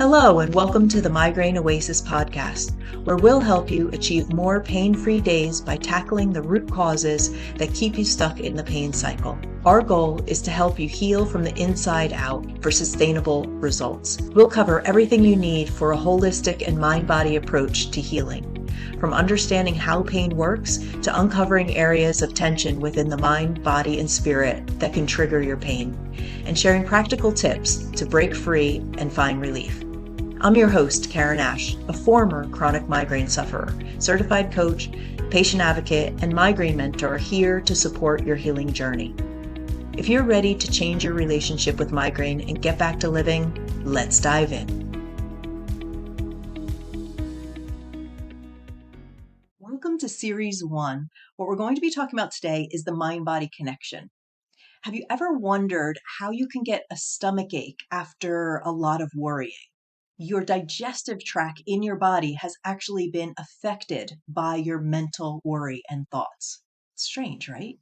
Hello, and welcome to the Migraine Oasis podcast, where we'll help you achieve more pain-free days by tackling the root causes that keep you stuck in the pain cycle. Our goal is to help you heal from the inside out for sustainable results. We'll cover everything you need for a holistic and mind-body approach to healing. From understanding how pain works to uncovering areas of tension within the mind, body, and spirit that can trigger your pain, and sharing practical tips to break free and find relief. I'm your host, Karen Ash, a former chronic migraine sufferer, certified coach, patient advocate, and migraine mentor here to support your healing journey. If you're ready to change your relationship with migraine and get back to living, let's dive in. Welcome to Series 1. What we're going to be talking about today is the mind-body connection. Have you ever wondered how you can get a stomach ache after a lot of worrying? Your digestive tract in your body has actually been affected by your mental worry and thoughts. It's strange, right?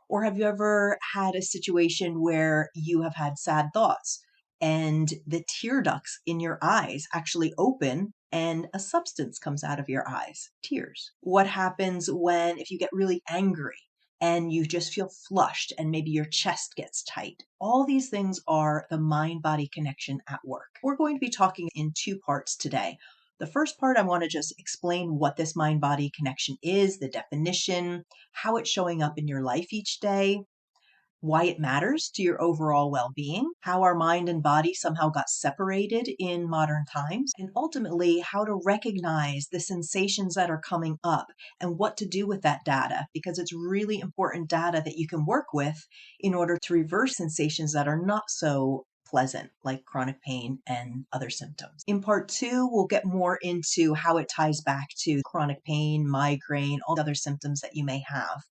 Or have you ever had a situation where you have had sad thoughts and the tear ducts in your eyes actually open and a substance comes out of your eyes, tears? What happens if you get really angry and you just feel flushed and maybe your chest gets tight? All these things are the mind-body connection at work. We're going to be talking in two parts today. The first part, I want to just explain what this mind-body connection is, the definition, how it's showing up in your life each day, why it matters to your overall well-being, how our mind and body somehow got separated in modern times, and ultimately how to recognize the sensations that are coming up and what to do with that data, because it's really important data that you can work with in order to reverse sensations that are not so pleasant, like chronic pain and other symptoms. In part 2, we'll get more into how it ties back to chronic pain, migraine, all the other symptoms that you may have.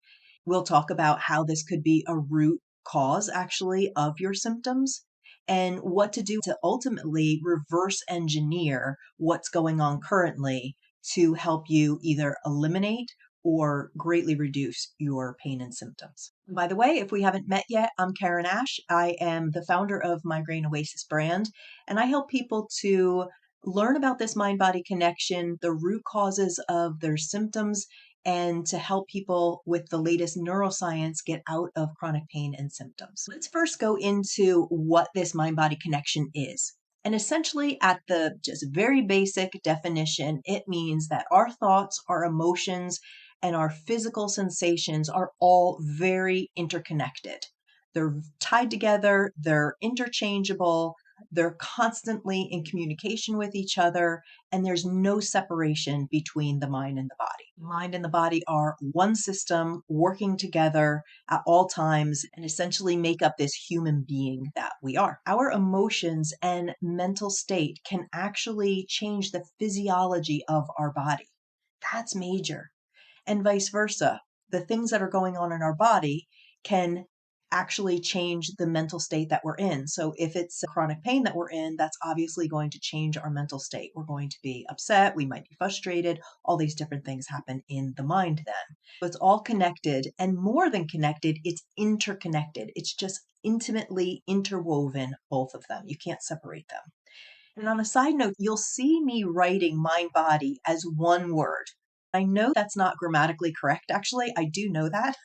We'll talk about how this could be a root cause actually of your symptoms and what to do to ultimately reverse engineer what's going on currently to help you either eliminate or greatly reduce your pain and symptoms. By the way, if we haven't met yet, I'm Karen Ash. I am the founder of Migraine Oasis brand, and I help people to learn about this mind-body connection, the root causes of their symptoms, and to help people with the latest neuroscience get out of chronic pain and symptoms. Let's first go into what this mind-body connection is. And essentially, at the just very basic definition, it means that our thoughts, our emotions, and our physical sensations are all very interconnected. They're tied together, they're interchangeable, they're constantly in communication with each other, and there's no separation between the mind and the body. The mind and the body are one system working together at all times and essentially make up this human being that we are. Our emotions and mental state can actually change the physiology of our body. That's major. And vice versa. The things that are going on in our body can actually change the mental state that we're in. So if it's a chronic pain that we're in, that's obviously going to change our mental state. We're going to be upset, we might be frustrated, all these different things happen in the mind then. So it's all connected, and more than connected, it's interconnected. It's just intimately interwoven, both of them. You can't separate them. And on a side note, you'll see me writing mind body as one word. I know that's not grammatically correct, actually. I do know that.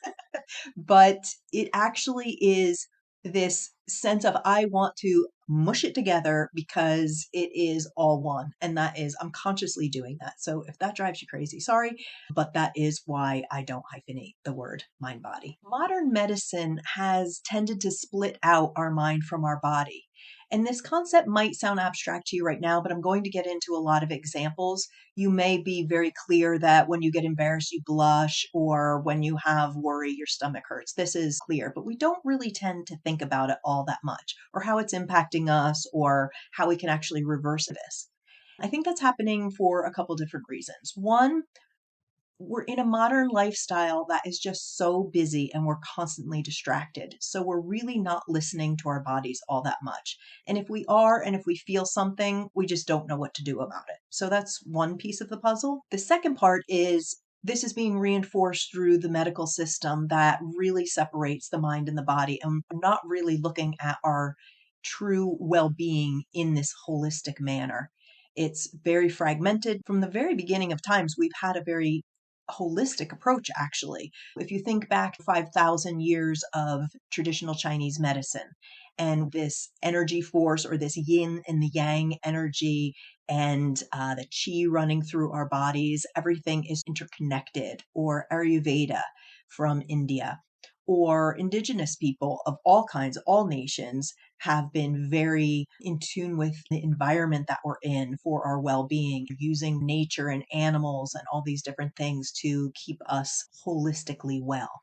But it actually is this sense of I want to mush it together because it is all one. And that is, I'm consciously doing that. So if that drives you crazy, sorry, but that is why I don't hyphenate the word mind body. Modern medicine has tended to split out our mind from our body. And this concept might sound abstract to you right now, but I'm going to get into a lot of examples. You may be very clear that when you get embarrassed, you blush, or when you have worry, your stomach hurts. This is clear, but we don't really tend to think about it all that much, or how it's impacting us, or how we can actually reverse this. I think that's happening for a couple different reasons. One, we're in a modern lifestyle that is just so busy and we're constantly distracted. So we're really not listening to our bodies all that much. And if we are, and if we feel something, we just don't know what to do about it. So that's one piece of the puzzle. The second part is this is being reinforced through the medical system that really separates the mind and the body. And we're not really looking at our true well-being in this holistic manner. It's very fragmented. From the very beginning of times, we've had a very holistic approach, actually. If you think back 5,000 years of traditional Chinese medicine and this energy force, or this yin and the yang energy, and the chi running through our bodies, everything is interconnected. Or Ayurveda from India, or indigenous people of all kinds, all nations, have been very in tune with the environment that we're in for our well-being, using nature and animals and all these different things to keep us holistically well.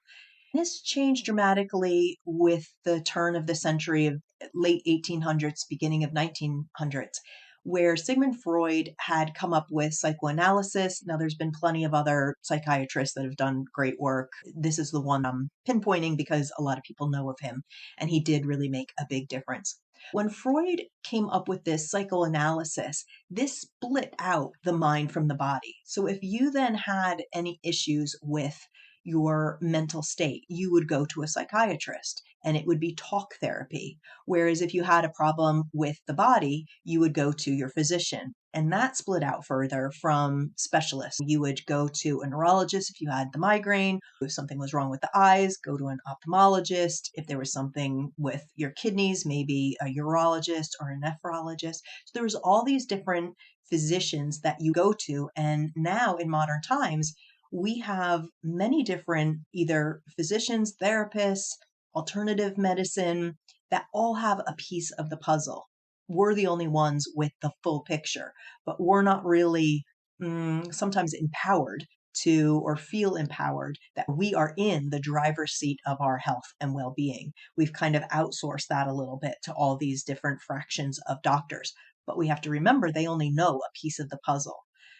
This changed dramatically with the turn of the century of late 1800s, beginning of 1900s, where Sigmund Freud had come up with psychoanalysis. Now, there's been plenty of other psychiatrists that have done great work. This is the one I'm pinpointing because a lot of people know of him, and he did really make a big difference. When Freud came up with this psychoanalysis, this split out the mind from the body. So if you then had any issues with your mental state, you would go to a psychiatrist and it would be talk therapy. Whereas if you had a problem with the body, you would go to your physician. And that split out further from specialists. You would go to a neurologist if you had the migraine. If something was wrong with the eyes, go to an ophthalmologist. If there was something with your kidneys, maybe a urologist or a nephrologist. So there was all these different physicians that you go to. And now in modern times, we have many different either physicians, therapists, alternative medicine that all have a piece of the puzzle. We're the only ones with the full picture, but we're not really sometimes empowered to, or feel empowered that we are in the driver's seat of our health and well-being. We've kind of outsourced that a little bit to all these different fractions of doctors, but we have to remember they only know a piece of the puzzle.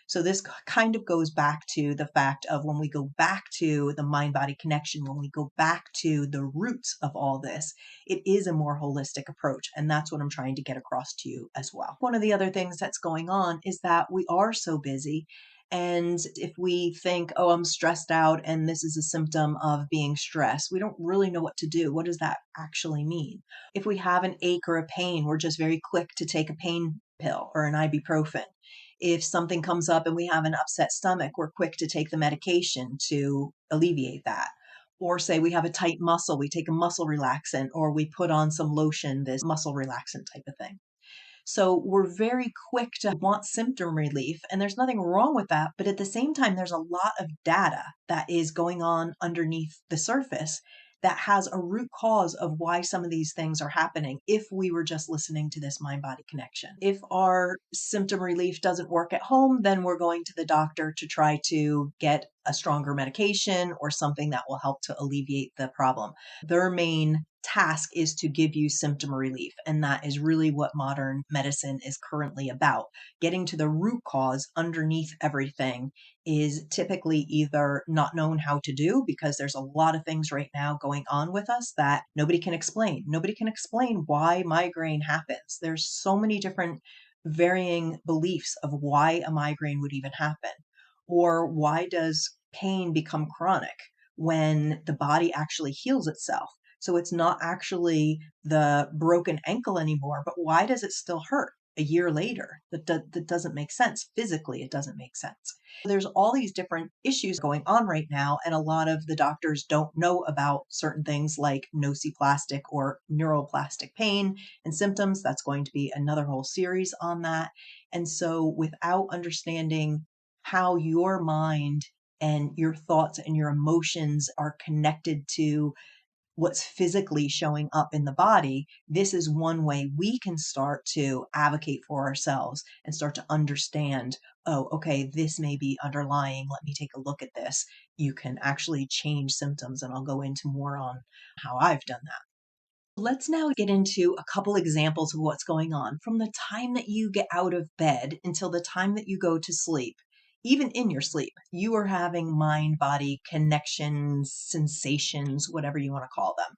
So this kind of goes back to the fact of when we go back to the mind-body connection, when we go back to the roots of all this, it is a more holistic approach. And that's what I'm trying to get across to you as well. One of the other things that's going on is that we are so busy. And if we think, oh, I'm stressed out and this is a symptom of being stressed, we don't really know what to do. What does that actually mean? If we have an ache or a pain, we're just very quick to take a pain pill or an ibuprofen. If something comes up and we have an upset stomach, we're quick to take the medication to alleviate that. Or say we have a tight muscle, we take a muscle relaxant, or we put on some lotion, this muscle relaxant type of thing. So we're very quick to want symptom relief, and there's nothing wrong with that. But at the same time, there's a lot of data that is going on underneath the surface that has a root cause of why some of these things are happening if we were just listening to this mind-body connection. If our symptom relief doesn't work at home, then we're going to the doctor to try to get a stronger medication or something that will help to alleviate the problem. Their main task is to give you symptom relief. And that is really what modern medicine is currently about. Getting to the root cause underneath everything is typically either not known how to do, because there's a lot of things right now going on with us that nobody can explain. Nobody can explain why migraine happens. There's so many different varying beliefs of why a migraine would even happen. Or why does pain become chronic when the body actually heals itself? So it's not actually the broken ankle anymore, but why does it still hurt a year later? That doesn't make sense. Physically, it doesn't make sense. There's all these different issues going on right now, and a lot of the doctors don't know about certain things like nociplastic or neuroplastic pain and symptoms. That's going to be another whole series on that. And so without understanding how your mind and your thoughts and your emotions are connected to what's physically showing up in the body, this is one way we can start to advocate for ourselves and start to understand, oh, okay, this may be underlying. Let me take a look at this. You can actually change symptoms, and I'll go into more on how I've done that. Let's now get into a couple examples of what's going on from the time that you get out of bed until the time that you go to sleep. Even in your sleep, you are having mind-body connections, sensations, whatever you want to call them.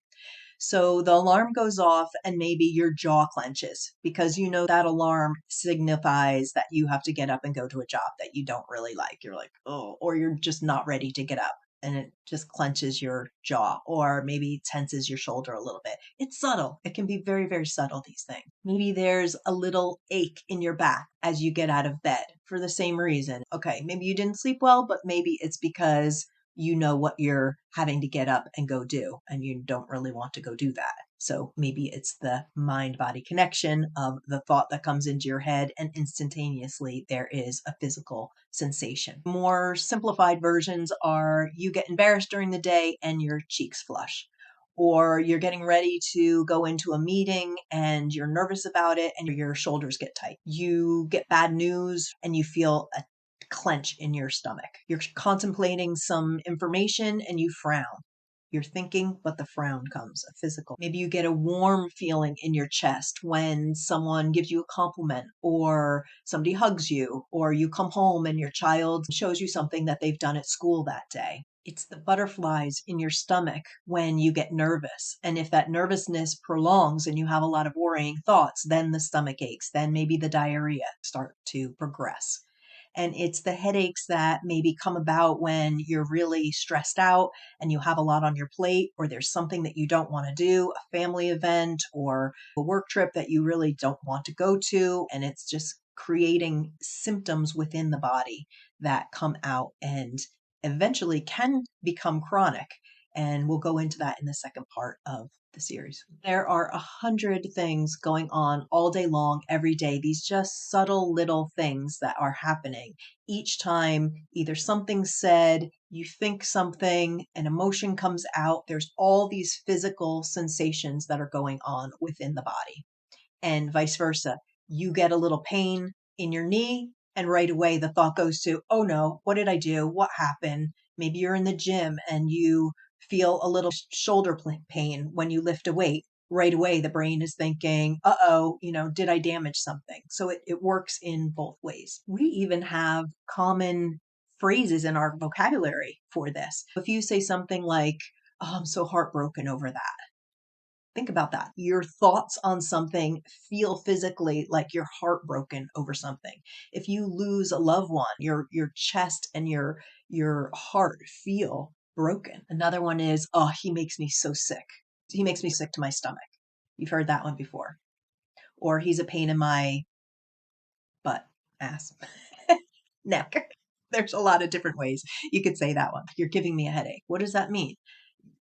So the alarm goes off and maybe your jaw clenches because you know that alarm signifies that you have to get up and go to a job that you don't really like. You're like, oh, or you're just not ready to get up. and it just clenches your jaw or maybe tenses your shoulder a little bit. It's subtle. It can be very, very subtle, these things. Maybe there's a little ache in your back as you get out of bed for the same reason. Okay, maybe you didn't sleep well, but maybe it's because you know what you're having to get up and go do, and you don't really want to go do that. So maybe it's the mind-body connection of the thought that comes into your head, and instantaneously there is a physical sensation. More simplified versions are you get embarrassed during the day and your cheeks flush. Or you're getting ready to go into a meeting and you're nervous about it and your shoulders get tight. You get bad news and you feel a clench in your stomach. You're contemplating some information and you frown. You're thinking, but the frown comes, a physical. Maybe you get a warm feeling in your chest when someone gives you a compliment or somebody hugs you, or you come home and your child shows you something that they've done at school that day. It's the butterflies in your stomach when you get nervous. And if that nervousness prolongs and you have a lot of worrying thoughts, then the stomach aches, then maybe the diarrhea start to progress. And it's the headaches that maybe come about when you're really stressed out and you have a lot on your plate, or there's something that you don't want to do, a family event or a work trip that you really don't want to go to. And it's just creating symptoms within the body that come out and eventually can become chronic. And we'll go into that in the second part of the series. There are 100 things going on all day long, every day. These just subtle little things that are happening each time either something's said, you think something, an emotion comes out. There's all these physical sensations that are going on within the body, and vice versa. You get a little pain in your knee, and right away the thought goes to, oh no, what did I do? What happened? Maybe you're in the gym and you feel a little shoulder pain when you lift a weight. Right away, the brain is thinking, uh-oh, did I damage something? So it works in both ways. We even have common phrases in our vocabulary for this. If you say something like, oh, I'm so heartbroken over that. Think about that. Your thoughts on something feel physically like you're heartbroken over something. If you lose a loved one, your chest and your heart feel broken. Another one is, oh, he makes me so sick. He makes me sick to my stomach. You've heard that one before. Or he's a pain in my butt, ass, neck. There's a lot of different ways you could say that one. You're giving me a headache. What does that mean?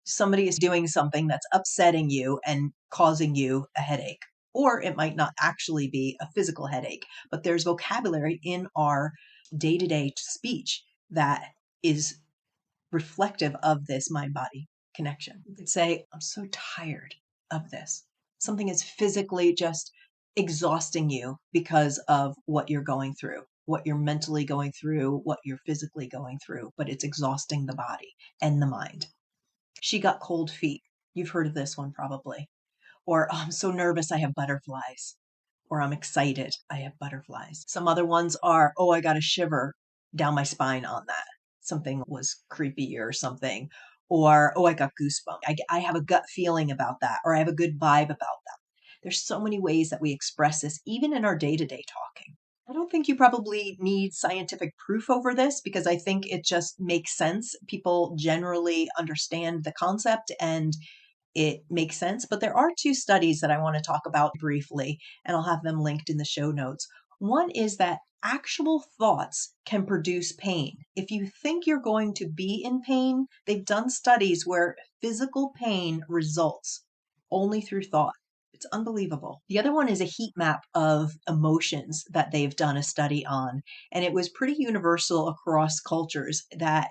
Somebody is doing something that's upsetting you and causing you a headache. Or it might not actually be a physical headache, but there's vocabulary in our day-to-day speech that is reflective of this mind-body connection. You could say, I'm so tired of this. Something is physically just exhausting you because of what you're going through, what you're mentally going through, what you're physically going through, but it's exhausting the body and the mind. She got cold feet. You've heard of this one probably. Or, oh, I'm so nervous, I have butterflies. Or I'm excited, I have butterflies. Some other ones are, oh, I got a shiver down my spine on that. Something was creepy or something. Or, oh, I got goosebumps. I have a gut feeling about that. Or I have a good vibe about that. There's so many ways that we express this, even in our day-to-day talking. I don't think you probably need scientific proof over this because I think it just makes sense. People generally understand the concept and it makes sense. But there are two studies that I want to talk about briefly, and I'll have them linked in the show notes. One is that actual thoughts can produce pain. If you think you're going to be in pain, they've done studies where physical pain results only through thought. It's unbelievable. The other one is a heat map of emotions that they've done a study on. And it was pretty universal across cultures that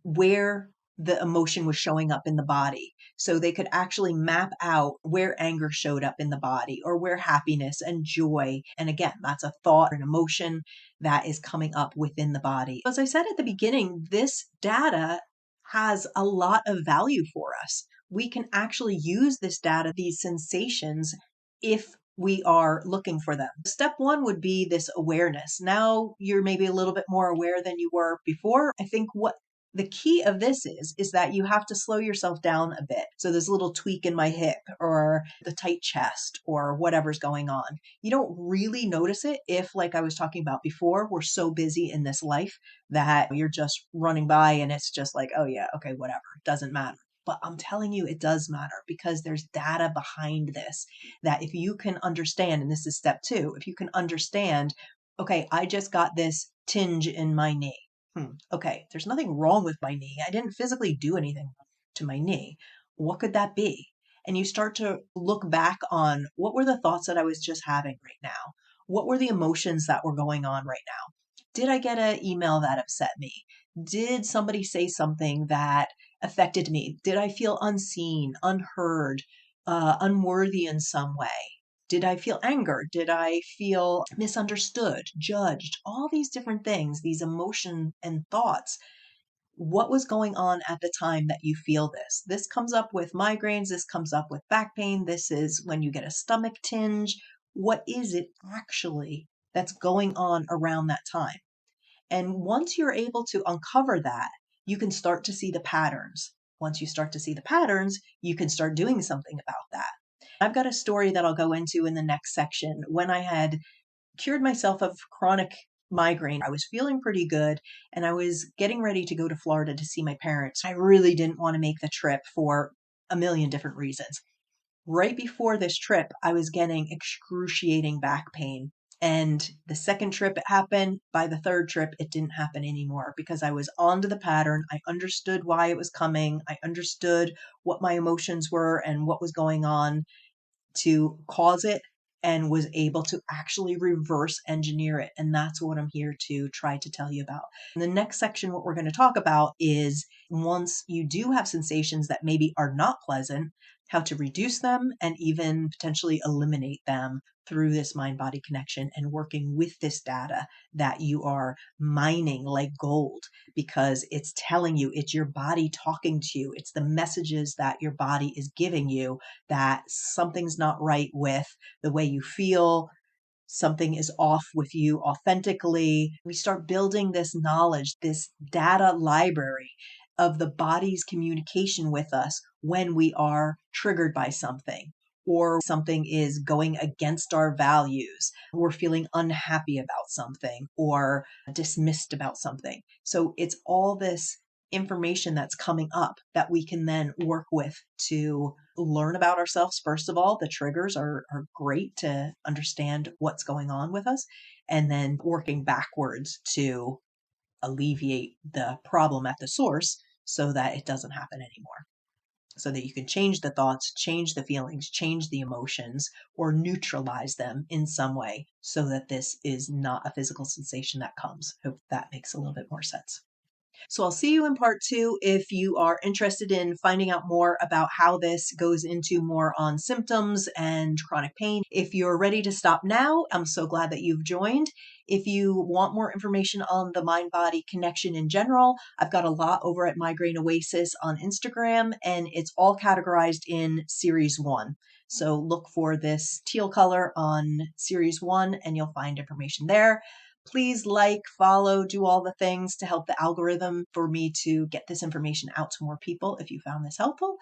where the emotion was showing up in the body. So they could actually map out where anger showed up in the body or where happiness and joy. And again, that's a thought, an emotion that is coming up within the body. As I said at the beginning, this data has a lot of value for us. We can actually use this data, these sensations, if we are looking for them. Step one would be this awareness. Now you're maybe a little bit more aware than you were before. I think what The key of this is that you have to slow yourself down a bit. So this little tweak in my hip or the tight chest or whatever's going on, you don't really notice it if, like I was talking about before, we're so busy in this life that you're just running by and it's just like, oh yeah, okay, whatever, doesn't matter. But I'm telling you, it does matter because there's data behind this that if you can understand, and this is step 2, if you can understand, okay, I just got this tinge in my knee. Okay, there's nothing wrong with my knee. I didn't physically do anything to my knee. What could that be? And you start to look back on what were the thoughts that I was just having right now? What were the emotions that were going on right now? Did I get an email that upset me? Did somebody say something that affected me? Did I feel unseen, unheard, unworthy in some way? Did I feel anger? Did I feel misunderstood, judged? All these different things, these emotions and thoughts. What was going on at the time that you feel this? This comes up with migraines. This comes up with back pain. This is when you get a stomach tinge. What is it actually that's going on around that time? And once you're able to uncover that, you can start to see the patterns. Once you start to see the patterns, you can start doing something about that. I've got a story that I'll go into in the next section. When I had cured myself of chronic migraine, I was feeling pretty good and I was getting ready to go to Florida to see my parents. I really didn't want to make the trip for a million different reasons. Right before this trip, I was getting excruciating back pain. And the second trip it happened. By the third trip, it didn't happen anymore because I was onto the pattern. I understood why it was coming. I understood what my emotions were and what was going on to cause it and was able to actually reverse engineer it. And that's what I'm here to try to tell you about. In the next section, what we're going to talk about is once you do have sensations that maybe are not pleasant, how to reduce them and even potentially eliminate them through this mind-body connection and working with this data that you are mining like gold because it's telling you, it's your body talking to you. It's the messages that your body is giving you that something's not right with the way you feel. Something is off with you authentically. We start building this knowledge, this data library of the body's communication with us when we are triggered by something or something is going against our values. We're feeling unhappy about something or dismissed about something. So it's all this information that's coming up that we can then work with to learn about ourselves. First of all, the triggers are great to understand what's going on with us, and then working backwards to alleviate the problem at the source so that it doesn't happen anymore. So that you can change the thoughts, change the feelings, change the emotions, or neutralize them in some way so that this is not a physical sensation that comes. Hope that makes a little bit more sense. So I'll see you in part 2 if you are interested in finding out more about how this goes into more on symptoms and chronic pain. If you're ready to stop now, I'm so glad that you've joined. If you want more information on the mind-body connection in general, I've got a lot over at Migraine Oasis on Instagram, and it's all categorized in Series 1. So look for this teal color on Series 1 and you'll find information there. Please like, follow, do all the things to help the algorithm for me to get this information out to more people if you found this helpful.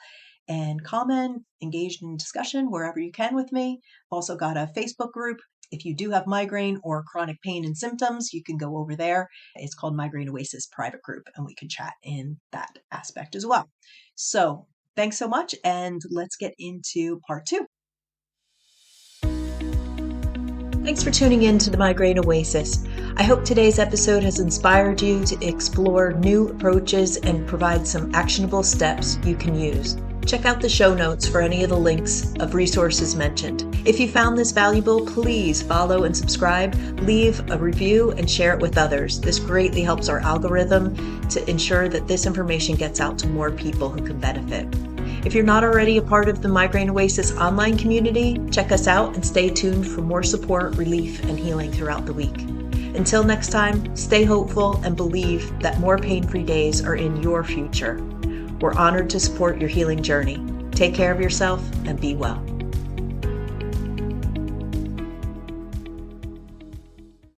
And comment, engage in discussion wherever you can with me. I've also got a Facebook group. If you do have migraine or chronic pain and symptoms, you can go over there. It's called Migraine Oasis Private Group, and we can chat in that aspect as well. So thanks so much, and let's get into part 2. Thanks for tuning in to the Migraine Oasis. I hope today's episode has inspired you to explore new approaches and provide some actionable steps you can use. Check out the show notes for any of the links of resources mentioned. If you found this valuable, please follow and subscribe, leave a review, and share it with others. This greatly helps our algorithm to ensure that this information gets out to more people who can benefit. If you're not already a part of the Migraine Oasis online community, check us out and stay tuned for more support, relief, and healing throughout the week. Until next time, stay hopeful and believe that more pain-free days are in your future. We're honored to support your healing journey. Take care of yourself and be well.